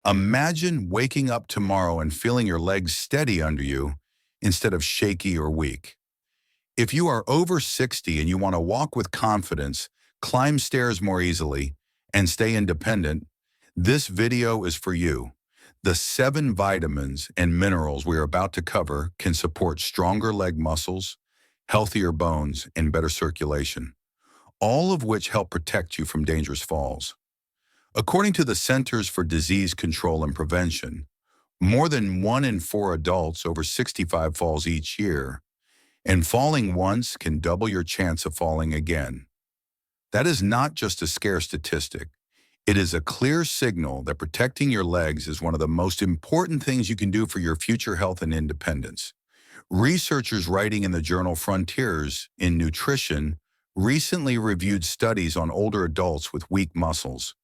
Imagine waking up tomorrow and feeling your legs steady under you instead of shaky or weak. If you are over 60 and you want to walk with confidence, climb stairs more easily, and stay independent, this video is for you. The 7 vitamins and minerals we are about to cover can support stronger leg muscles, healthier bones, and better circulation, all of which help protect you from dangerous falls. According to the Centers for Disease Control and Prevention, more than 1 in 4 adults over 65 falls each year, and falling once can double your chance of falling again. That is not just a scare statistic. It is a clear signal that protecting your legs is one of the most important things you can do for your future health and independence. Researchers writing in the journal Frontiers in Nutrition recently reviewed studies on older adults with weak muscles.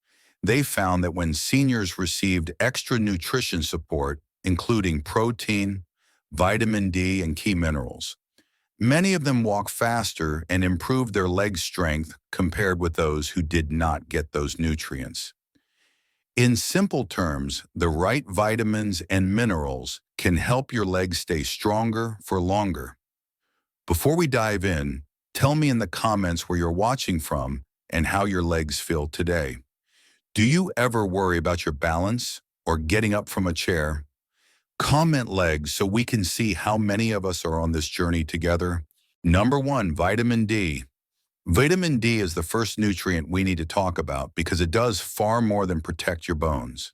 They found that when seniors received extra nutrition support, including protein, vitamin D, and key minerals, many of them walked faster and improved their leg strength compared with those who did not get those nutrients. In simple terms, the right vitamins and minerals can help your legs stay stronger for longer. Before we dive in, tell me in the comments where you're watching from and how your legs feel today. Do you ever worry about your balance or getting up from a chair? Comment legs so we can see how many of us are on this journey together. Number 1, vitamin D. Vitamin D is the first nutrient we need to talk about because it does far more than protect your bones.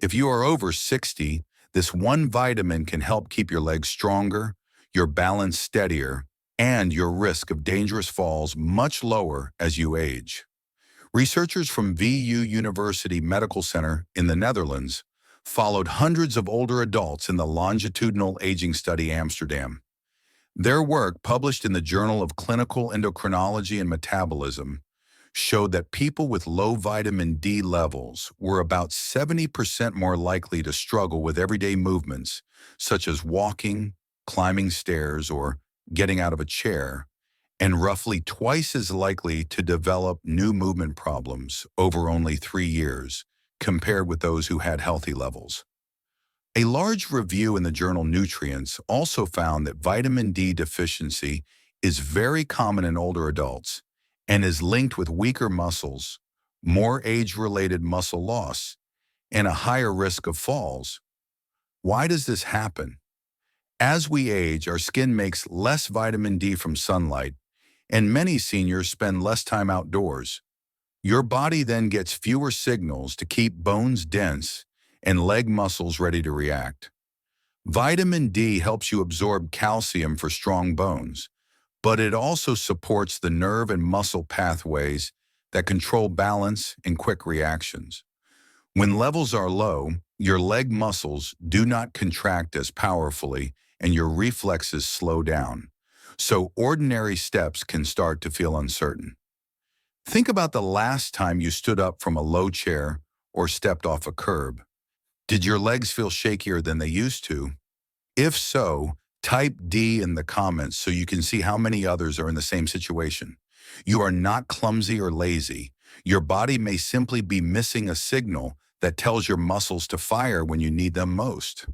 If you are over 60, this one vitamin can help keep your legs stronger, your balance steadier, and your risk of dangerous falls much lower as you age. Researchers from VU University Medical Center in the Netherlands followed hundreds of older adults in the longitudinal aging study Amsterdam. Their work, published in the Journal of Clinical Endocrinology and Metabolism, showed that people with low vitamin D levels were about 70% more likely to struggle with everyday movements, such as walking, climbing stairs, or getting out of a chair, and roughly twice as likely to develop new movement problems over only 3 years, compared with those who had healthy levels. A large review in the journal Nutrients also found that vitamin D deficiency is very common in older adults and is linked with weaker muscles, more age-related muscle loss, and a higher risk of falls. Why does this happen? As we age, our skin makes less vitamin D from sunlight, and many seniors spend less time outdoors. Your body then gets fewer signals to keep bones dense and leg muscles ready to react. Vitamin D helps you absorb calcium for strong bones, but it also supports the nerve and muscle pathways that control balance and quick reactions. When levels are low, your leg muscles do not contract as powerfully and your reflexes slow down, so ordinary steps can start to feel uncertain. Think about the last time you stood up from a low chair or stepped off a curb. Did your legs feel shakier than they used to? If so, type D in the comments so you can see how many others are in the same situation. You are not clumsy or lazy. Your body may simply be missing a signal that tells your muscles to fire when you need them most.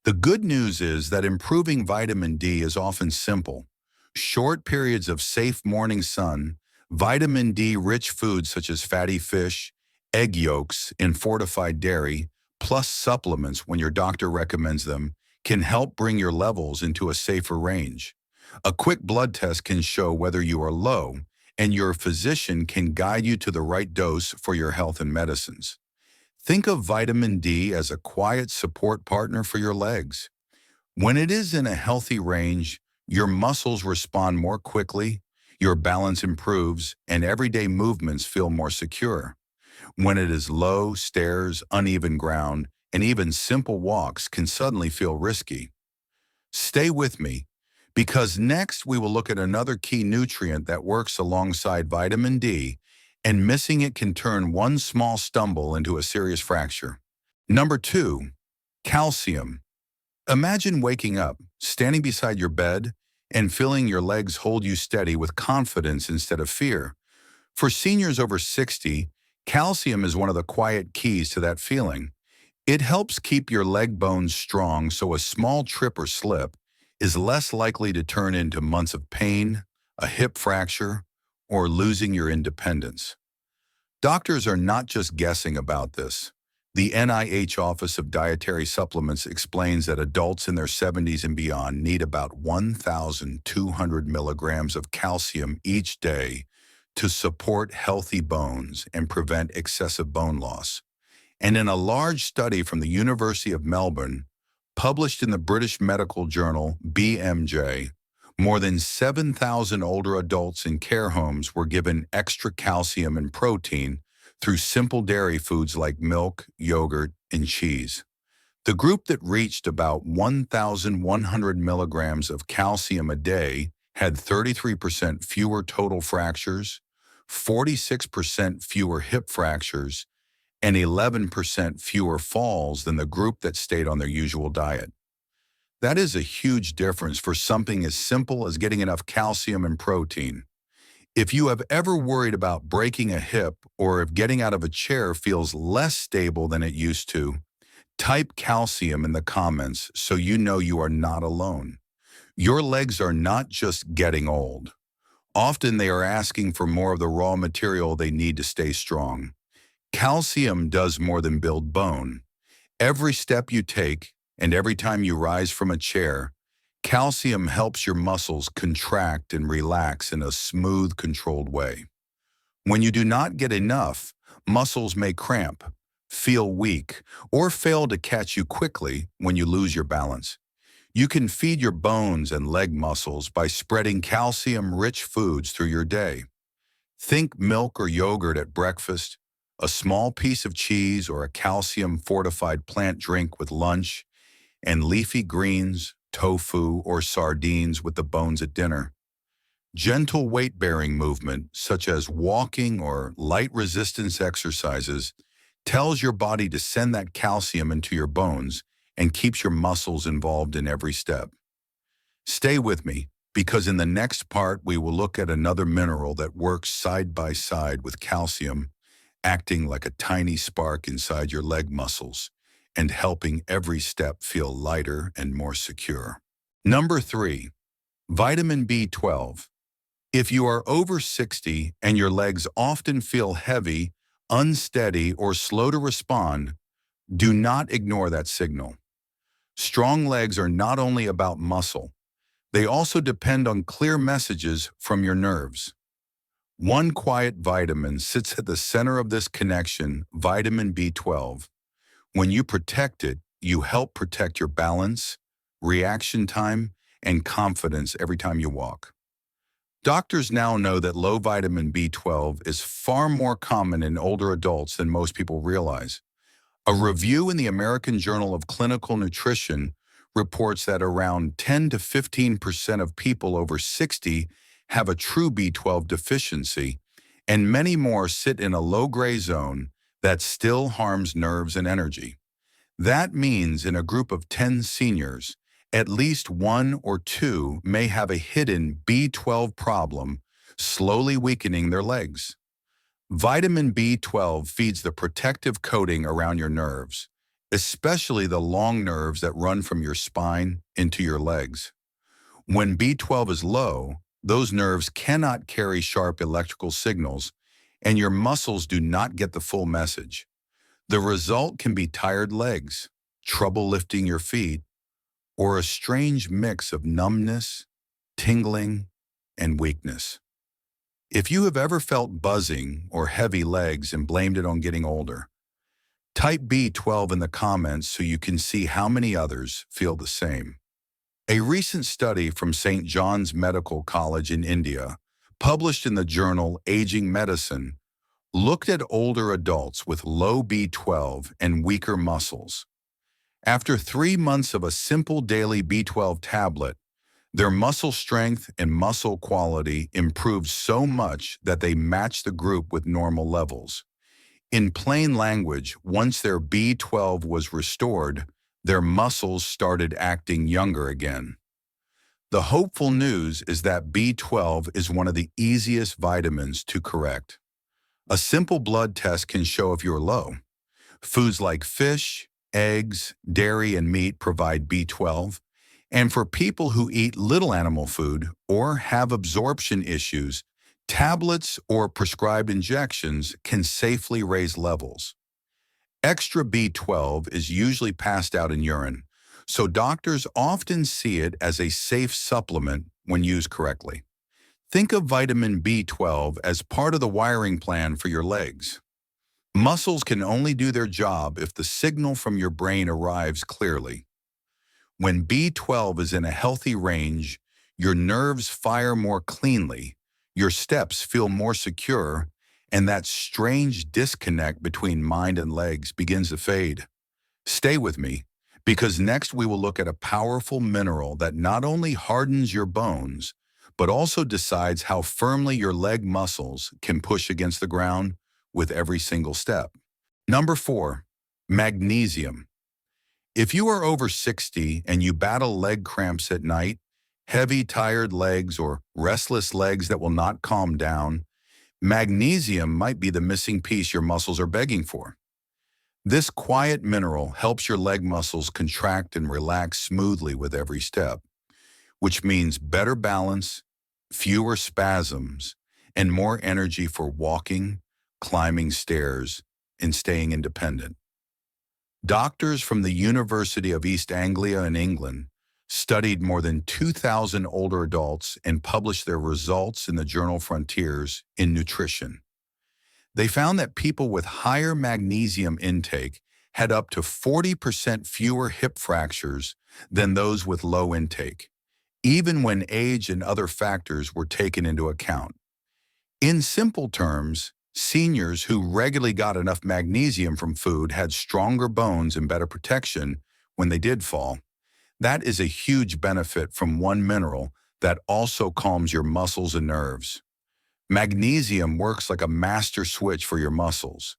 The good news is that improving vitamin D is often simple. Short periods of safe morning sun, vitamin D-rich foods such as fatty fish, egg yolks, and fortified dairy, plus supplements when your doctor recommends them, can help bring your levels into a safer range. A quick blood test can show whether you are low, and your physician can guide you to the right dose for your health and medicines. Think of vitamin D as a quiet support partner for your legs. When it is in a healthy range, your muscles respond more quickly, your balance improves, and everyday movements feel more secure. When it is low, stairs, uneven ground, and even simple walks can suddenly feel risky. Stay with me, because next we will look at another key nutrient that works alongside vitamin D, and missing it can turn one small stumble into a serious fracture. Number 2, calcium. Imagine waking up, standing beside your bed, and feeling your legs hold you steady with confidence instead of fear. For seniors over 60, calcium is one of the quiet keys to that feeling. It helps keep your leg bones strong so a small trip or slip is less likely to turn into months of pain, a hip fracture, or losing your independence. Doctors are not just guessing about this. The NIH Office of Dietary Supplements explains that adults in their 70s and beyond need about 1,200 milligrams of calcium each day to support healthy bones and prevent excessive bone loss. And in a large study from the University of Melbourne, published in the British medical journal BMJ, more than 7,000 older adults in care homes were given extra calcium and protein through simple dairy foods like milk, yogurt, and cheese. The group that reached about 1,100 milligrams of calcium a day had 33% fewer total fractures, 46% fewer hip fractures, and 11% fewer falls than the group that stayed on their usual diet. That is a huge difference for something as simple as getting enough calcium and protein. If you have ever worried about breaking a hip or if getting out of a chair feels less stable than it used to, type calcium in the comments so you know you are not alone. Your legs are not just getting old. Often they are asking for more of the raw material they need to stay strong. Calcium does more than build bone. Every step you take and every time you rise from a chair, calcium helps your muscles contract and relax in a smooth, controlled way. When you do not get enough, muscles may cramp, feel weak, or fail to catch you quickly when you lose your balance. You can feed your bones and leg muscles by spreading calcium-rich foods through your day. Think milk or yogurt at breakfast, a small piece of cheese or a calcium-fortified plant drink with lunch, and leafy greens, tofu, or sardines with the bones at dinner. Gentle weight-bearing movement, such as walking or light resistance exercises, tells your body to send that calcium into your bones and keeps your muscles involved in every step. Stay with me, because in the next part we will look at another mineral that works side by side with calcium, acting like a tiny spark inside your leg muscles and helping every step feel lighter and more secure. Number 3, vitamin B12. If you are over 60 and your legs often feel heavy, unsteady, or slow to respond, do not ignore that signal. Strong legs are not only about muscle, they also depend on clear messages from your nerves. One quiet vitamin sits at the center of this connection, vitamin B12. When you protect it, you help protect your balance, reaction time, and confidence every time you walk. Doctors now know that low vitamin B12 is far more common in older adults than most people realize. A review in the American Journal of Clinical Nutrition reports that around 10 to 15% of people over 60 have a true B12 deficiency, and many more sit in a low-gray zone that still harms nerves and energy. That means in a group of 10 seniors, at least 1 or 2 may have a hidden B12 problem, slowly weakening their legs. Vitamin B12 feeds the protective coating around your nerves, especially the long nerves that run from your spine into your legs. When B12 is low, those nerves cannot carry sharp electrical signals, and your muscles do not get the full message. The result can be tired legs, trouble lifting your feet, or a strange mix of numbness, tingling, and weakness. If you have ever felt buzzing or heavy legs and blamed it on getting older, type B12 in the comments so you can see how many others feel the same. A recent study from St. John's Medical College in India, published in the journal Aging Medicine, looked at older adults with low B12 and weaker muscles. After 3 months of a simple daily B12 tablet, their muscle strength and muscle quality improved so much that they matched the group with normal levels. In plain language, once their B12 was restored, their muscles started acting younger again. The hopeful news is that B12 is one of the easiest vitamins to correct. A simple blood test can show if you're low. Foods like fish, eggs, dairy, and meat provide B12. And for people who eat little animal food or have absorption issues, tablets or prescribed injections can safely raise levels. Extra B12 is usually passed out in urine, so doctors often see it as a safe supplement when used correctly. Think of vitamin B12 as part of the wiring plan for your legs. Muscles can only do their job if the signal from your brain arrives clearly. When B12 is in a healthy range, your nerves fire more cleanly, your steps feel more secure, and that strange disconnect between mind and legs begins to fade. Stay with me, because next we will look at a powerful mineral that not only hardens your bones, but also decides how firmly your leg muscles can push against the ground with every single step. Number 4, magnesium. If you are over 60 and you battle leg cramps at night, heavy, tired legs, or restless legs that will not calm down, magnesium might be the missing piece your muscles are begging for. This quiet mineral helps your leg muscles contract and relax smoothly with every step, which means better balance, fewer spasms, and more energy for walking, climbing stairs, and staying independent. Doctors from the University of East Anglia in England studied more than 2,000 older adults and published their results in the journal Frontiers in Nutrition. They found that people with higher magnesium intake had up to 40% fewer hip fractures than those with low intake, even when age and other factors were taken into account. In simple terms, seniors who regularly got enough magnesium from food had stronger bones and better protection when they did fall. That is a huge benefit from one mineral that also calms your muscles and nerves. Magnesium works like a master switch for your muscles.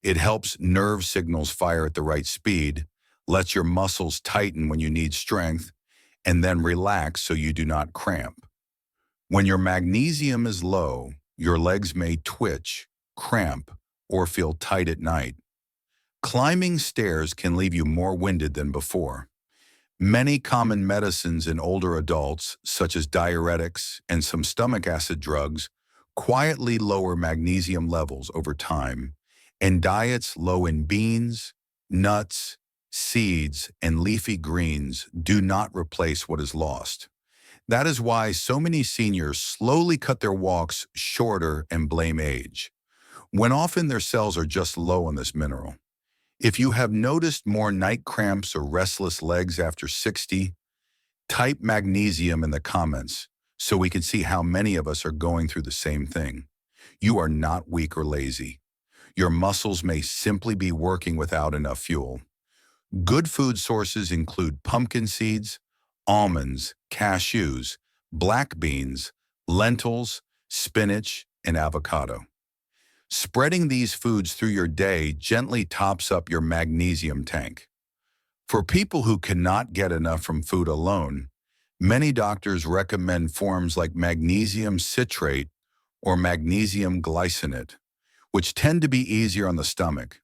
It helps nerve signals fire at the right speed, lets your muscles tighten when you need strength, and then relax so you do not cramp. When your magnesium is low, your legs may twitch, cramp, or feel tight at night. Climbing stairs can leave you more winded than before. Many common medicines in older adults, such as diuretics and some stomach acid drugs, quietly lower magnesium levels over time, and diets low in beans, nuts, seeds, and leafy greens do not replace what is lost. That is why so many seniors slowly cut their walks shorter and blame age, when often their cells are just low on this mineral. If you have noticed more night cramps or restless legs after 60, type magnesium in the comments so we can see how many of us are going through the same thing. You are not weak or lazy. Your muscles may simply be working without enough fuel. Good food sources include pumpkin seeds, almonds, cashews, black beans, lentils, spinach, and avocado. Spreading these foods through your day gently tops up your magnesium tank. For people who cannot get enough from food alone, many doctors recommend forms like magnesium citrate or magnesium glycinate, which tend to be easier on the stomach.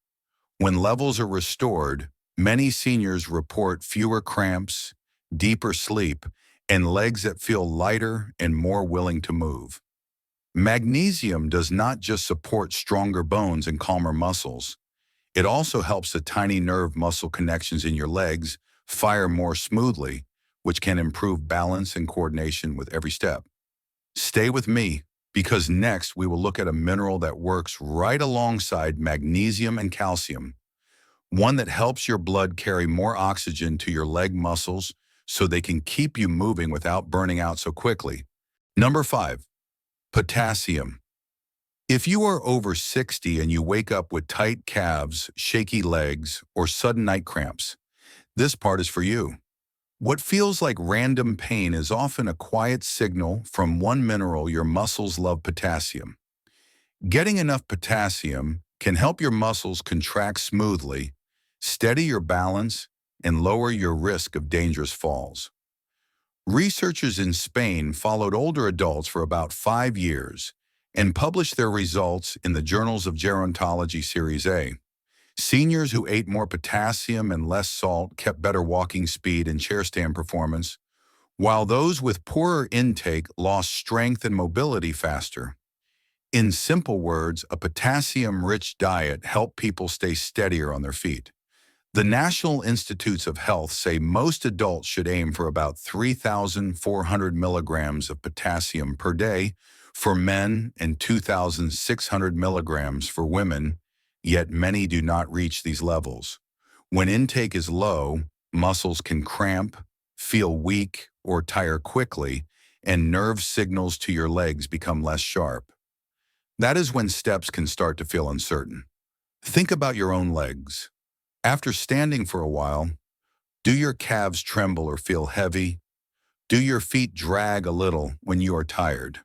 When levels are restored, many seniors report fewer cramps, deeper sleep, and legs that feel lighter and more willing to move. Magnesium does not just support stronger bones and calmer muscles. It also helps the tiny nerve muscle connections in your legs fire more smoothly, which can improve balance and coordination with every step. Stay with me, because next we will look at a mineral that works right alongside magnesium and calcium, one that helps your blood carry more oxygen to your leg muscles so they can keep you moving without burning out so quickly. Number 5. Potassium. If you are over 60 and you wake up with tight calves, shaky legs, or sudden night cramps, this part is for you. What feels like random pain is often a quiet signal from one mineral your muscles love: potassium. Getting enough potassium can help your muscles contract smoothly, steady your balance, and lower your risk of dangerous falls. Researchers in Spain followed older adults for about 5 years and published their results in the Journals of Gerontology Series A. Seniors who ate more potassium and less salt kept better walking speed and chair stand performance, while those with poorer intake lost strength and mobility faster. In simple words, a potassium-rich diet helped people stay steadier on their feet. The National Institutes of Health say most adults should aim for about 3,400 milligrams of potassium per day for men and 2,600 milligrams for women, yet many do not reach these levels. When intake is low, muscles can cramp, feel weak, or tire quickly, and nerve signals to your legs become less sharp. That is when steps can start to feel uncertain. Think about your own legs. After standing for a while, do your calves tremble or feel heavy? Do your feet drag a little when you are tired?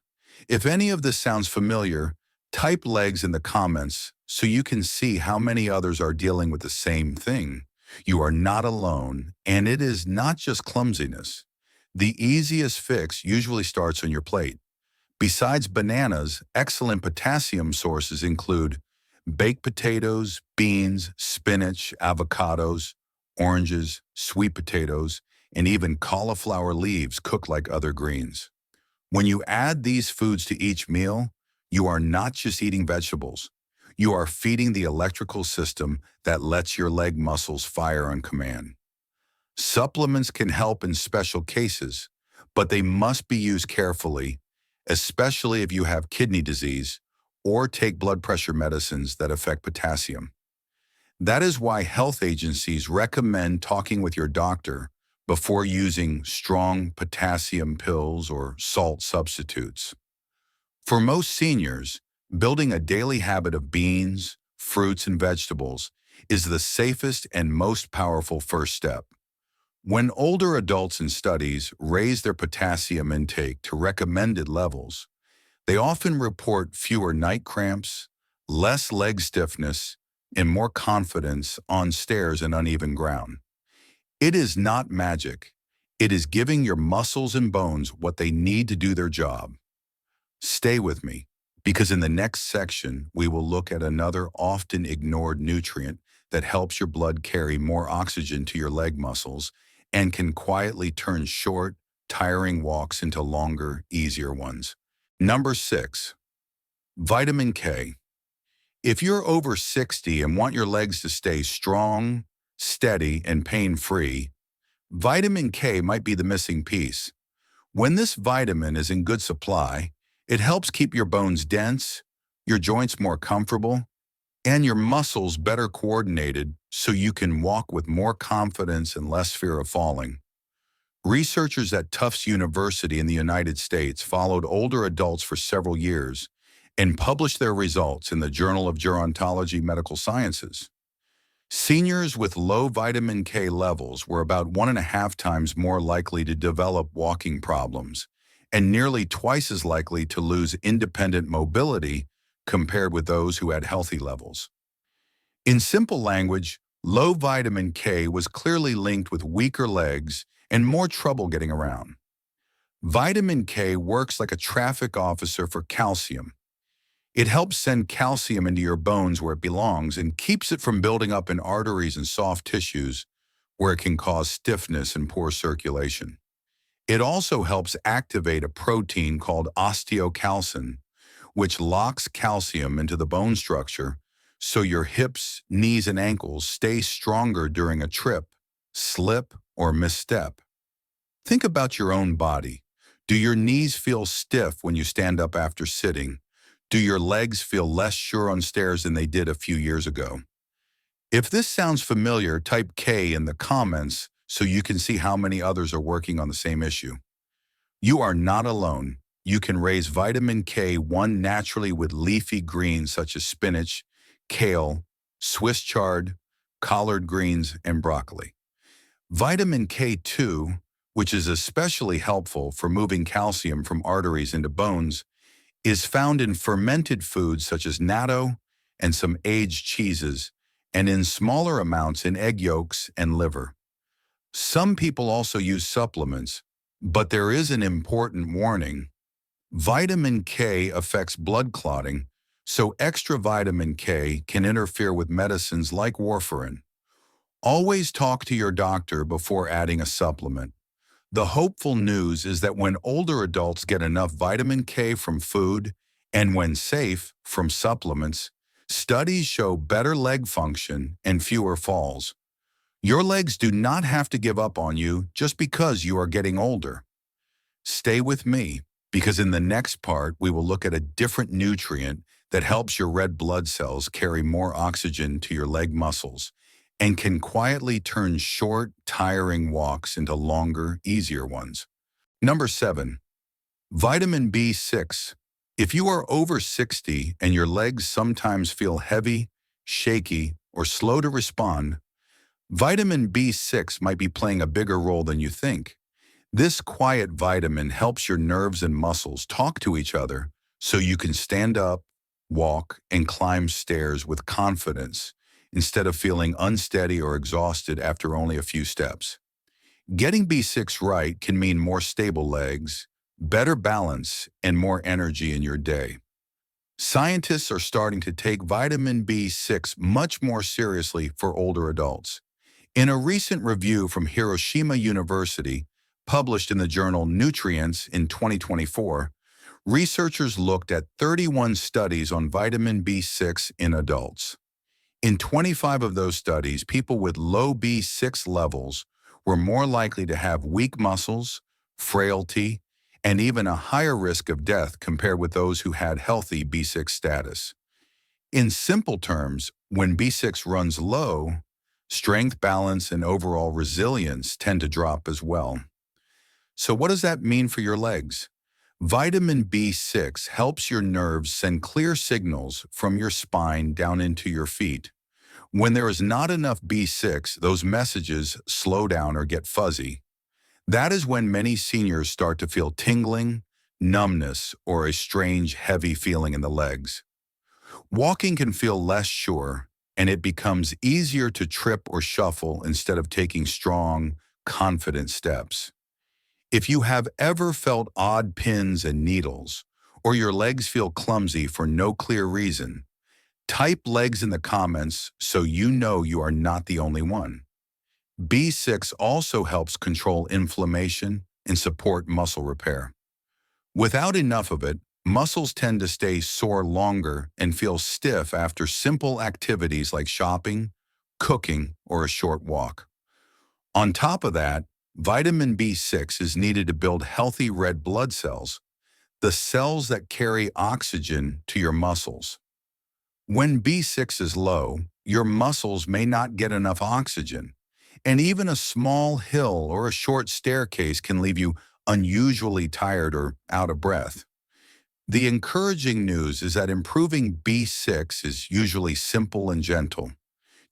If any of this sounds familiar, type legs in the comments so you can see how many others are dealing with the same thing. You are not alone, and it is not just clumsiness. The easiest fix usually starts on your plate. Besides bananas, excellent potassium sources include baked potatoes, beans, spinach, avocados, oranges, sweet potatoes, and even cauliflower leaves cooked like other greens. When you add these foods to each meal, you are not just eating vegetables. You are feeding the electrical system that lets your leg muscles fire on command. Supplements can help in special cases, but they must be used carefully, especially if you have kidney disease or take blood pressure medicines that affect potassium. That is why health agencies recommend talking with your doctor before using strong potassium pills or salt substitutes. For most seniors, building a daily habit of beans, fruits, and vegetables is the safest and most powerful first step. When older adults in studies raise their potassium intake to recommended levels, they often report fewer night cramps, less leg stiffness, and more confidence on stairs and uneven ground. It is not magic. It is giving your muscles and bones what they need to do their job. Stay with me, because in the next section, we will look at another often ignored nutrient that helps your blood carry more oxygen to your leg muscles and can quietly turn short, tiring walks into longer, easier ones. Number 6, vitamin K. If you're over 60 and want your legs to stay strong, steady, and pain-free, vitamin K might be the missing piece. When this vitamin is in good supply, it helps keep your bones dense, your joints more comfortable, and your muscles better coordinated so you can walk with more confidence and less fear of falling. Researchers at Tufts University in the United States followed older adults for several years and published their results in the Journal of Gerontology Medical Sciences. Seniors with low vitamin K levels were about 1.5 times more likely to develop walking problems and nearly twice as likely to lose independent mobility compared with those who had healthy levels. In simple language, low vitamin K was clearly linked with weaker legs and more trouble getting around. Vitamin K works like a traffic officer for calcium. It helps send calcium into your bones where it belongs and keeps it from building up in arteries and soft tissues where it can cause stiffness and poor circulation. It also helps activate a protein called osteocalcin, which locks calcium into the bone structure so your hips, knees, and ankles stay stronger during a trip, slip, or misstep. Think about your own body. Do your knees feel stiff when you stand up after sitting? Do your legs feel less sure on stairs than they did a few years ago? If this sounds familiar, type K in the comments so you can see how many others are working on the same issue. You are not alone. You can raise vitamin K1 naturally with leafy greens such as spinach, kale, Swiss chard, collard greens, and broccoli. Vitamin K2, which is especially helpful for moving calcium from arteries into bones, is found in fermented foods such as natto and some aged cheeses, and in smaller amounts in egg yolks and liver. Some people also use supplements, but there is an important warning. Vitamin K affects blood clotting, so extra vitamin K can interfere with medicines like warfarin. Always talk to your doctor before adding a supplement. The hopeful news is that when older adults get enough vitamin K from food and when safe from supplements, studies show better leg function and fewer falls. Your legs do not have to give up on you just because you are getting older. Stay with me, because in the next part, we will look at a different nutrient that helps your red blood cells carry more oxygen to your leg muscles and can quietly turn short, tiring walks into longer, easier ones. Number 7, vitamin B6. If you are over 60 and your legs sometimes feel heavy, shaky, or slow to respond, vitamin B6 might be playing a bigger role than you think. This quiet vitamin helps your nerves and muscles talk to each other so you can stand up, walk, and climb stairs with confidence instead of feeling unsteady or exhausted after only a few steps. Getting B6 right can mean more stable legs, better balance, and more energy in your day. Scientists are starting to take vitamin B6 much more seriously for older adults. In a recent review from Hiroshima University, published in the journal Nutrients in 2024, researchers looked at 31 studies on vitamin B6 in adults. In 25 of those studies, people with low B6 levels were more likely to have weak muscles, frailty, and even a higher risk of death compared with those who had healthy B6 status. In simple terms, when B6 runs low, strength, balance, and overall resilience tend to drop as well. So what does that mean for your legs? Vitamin B6 helps your nerves send clear signals from your spine down into your feet. When there is not enough B6, those messages slow down or get fuzzy. That is when many seniors start to feel tingling, numbness, or a strange, heavy feeling in the legs. Walking can feel less sure, and it becomes easier to trip or shuffle instead of taking strong, confident steps. If you have ever felt odd pins and needles, or your legs feel clumsy for no clear reason, type legs in the comments so you know you are not the only one. B6 also helps control inflammation and support muscle repair. Without enough of it, muscles tend to stay sore longer and feel stiff after simple activities like shopping, cooking, or a short walk. On top of that, vitamin B6 is needed to build healthy red blood cells, the cells that carry oxygen to your muscles. When B6 is low, your muscles may not get enough oxygen, and even a small hill or a short staircase can leave you unusually tired or out of breath. The encouraging news is that improving B6 is usually simple and gentle.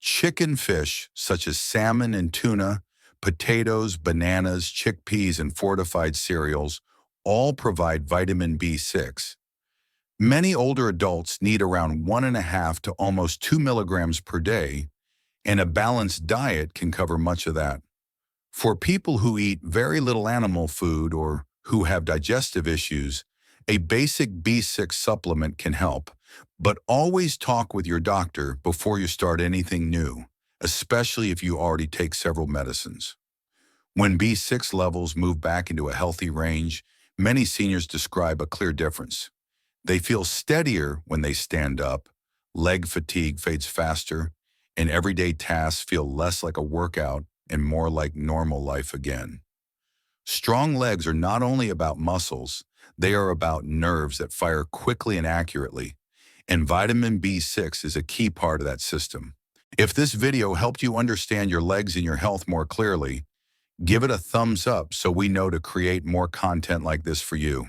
Chicken fish, such as salmon and tuna, potatoes, bananas, chickpeas, and fortified cereals all provide vitamin B6. Many older adults need around 1.5 to almost 2 milligrams per day, and a balanced diet can cover much of that. For people who eat very little animal food or who have digestive issues, a basic B6 supplement can help, but always talk with your doctor before you start anything new, especially if you already take several medicines. When B6 levels move back into a healthy range, many seniors describe a clear difference. They feel steadier when they stand up, leg fatigue fades faster, and everyday tasks feel less like a workout and more like normal life again. Strong legs are not only about muscles, they are about nerves that fire quickly and accurately, and vitamin B6 is a key part of that system. If this video helped you understand your legs and your health more clearly, give it a thumbs up so we know to create more content like this for you.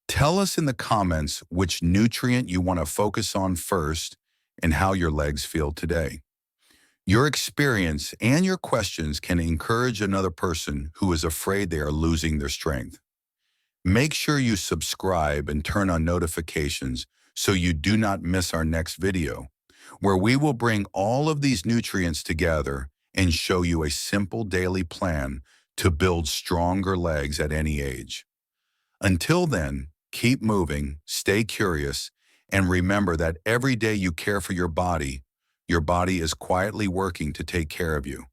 Tell us in the comments which nutrient you want to focus on first and how your legs feel today. Your experience and your questions can encourage another person who is afraid they are losing their strength. Make sure you subscribe and turn on notifications so you do not miss our next video, where we will bring all of these nutrients together and show you a simple daily plan to build stronger legs at any age. Until then, keep moving, stay curious, And remember that every day you care for your body is quietly working to take care of you.